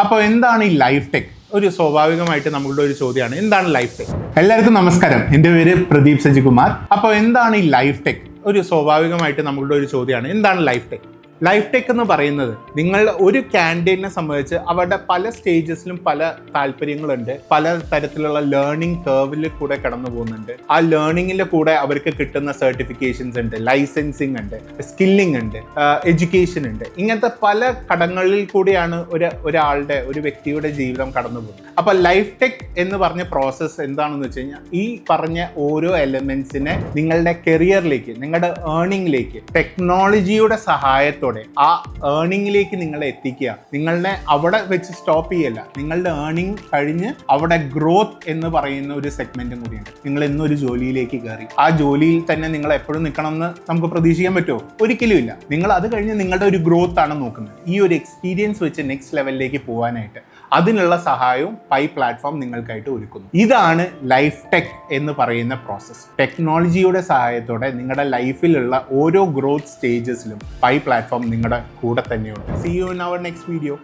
അപ്പോൾ എന്താണ് ഈ ലൈഫ് ടെക്? ഒരു സ്വാഭാവികമായിട്ട് നമ്മളുടെ ഒരു ചോദ്യമാണ്, എന്താണ് ലൈഫ് ടെക്? എല്ലാവർക്കും നമസ്കാരം, എൻ്റെ പേര് പ്രദീപ് സജികുമാർ. അപ്പോൾ എന്താണ് ഈ ലൈഫ് ടെക്? ഒരു സ്വാഭാവികമായിട്ട് നമ്മളുടെ ഒരു ചോദ്യമാണ്, എന്താണ് ലൈഫ് ടെക്? ലൈഫ് ടെക് എന്ന് പറയുന്നത് നിങ്ങൾ ഒരു ക്യാൻഡിഡേറ്റിനെ സംബന്ധിച്ച് അവരുടെ പല സ്റ്റേജസിലും പല താല്പര്യങ്ങളുണ്ട്, പല തരത്തിലുള്ള ലേണിംഗ് കർവിൽ കൂടെ കടന്നു പോകുന്നുണ്ട്. ആ ലേണിങ്ങിൻ്റെ കൂടെ അവർക്ക് കിട്ടുന്ന സർട്ടിഫിക്കേഷൻസ് ഉണ്ട്, ലൈസൻസിങ് ഉണ്ട്, സ്കില്ലിംഗ് ഉണ്ട്, എഡ്യൂക്കേഷൻ ഉണ്ട്. ഇങ്ങനത്തെ പല ഘടകങ്ങളിൽ കൂടിയാണ് ഒരു വ്യക്തിയുടെ ജീവിതം കടന്നു പോകുന്നത്. അപ്പോൾ ലൈഫ് ടെക് എന്ന് പറഞ്ഞ പ്രോസസ്സ് എന്താണെന്ന് വെച്ച് കഴിഞ്ഞാൽ, ഈ പറഞ്ഞ ഓരോ എലമെന്റ്സിനെ നിങ്ങളുടെ കരിയറിലേക്ക്, നിങ്ങളുടെ ഏർണിംഗിലേക്ക് ടെക്നോളജിയുടെ സഹായത്തോടെ ആ ഏർണിംഗിലേക്ക് നിങ്ങളെ എത്തിക്കുക. നിങ്ങളെ അവിടെ വെച്ച് സ്റ്റോപ്പ് ചെയ്യല്ല, നിങ്ങളുടെ ഏർണിംഗ് കഴിഞ്ഞ് അവിടെ ഗ്രോത്ത് എന്ന് പറയുന്ന ഒരു സെഗ്മെന്റും കൂടിയുണ്ട്. നിങ്ങൾ എന്നൊരു ജോലിയിലേക്ക് കയറി, ആ ജോലിയിൽ തന്നെ നിങ്ങൾ എപ്പോഴും നിൽക്കണമെന്ന് നമുക്ക് പ്രതീക്ഷിക്കാൻ പറ്റുമോ? ഒരിക്കലും ഇല്ല. നിങ്ങൾ അത് കഴിഞ്ഞ് നിങ്ങളുടെ ഒരു ഗ്രോത്ത് ആണ് നോക്കുന്നത്. ഈ ഒരു എക്സ്പീരിയൻസ് വെച്ച് നെക്സ്റ്റ് ലെവലിലേക്ക് പോകാനായിട്ട് അതിനുള്ള സഹായവും പൈ പ്ലാറ്റ്ഫോം നിങ്ങൾക്കായിട്ട് ഒരുക്കുന്നു. ഇതാണ് ലൈഫ് ടെക് എന്ന് പറയുന്ന പ്രോസസ്സ്. ടെക്നോളജിയുടെ സഹായത്തോടെ നിങ്ങളുടെ ലൈഫിലുള്ള ഓരോ ഗ്രോത്ത് സ്റ്റേജസിലും പൈ പ്ലാറ്റ്ഫോം നിങ്ങളുടെ കൂടെ തന്നെയുണ്ട്. See you in our next video.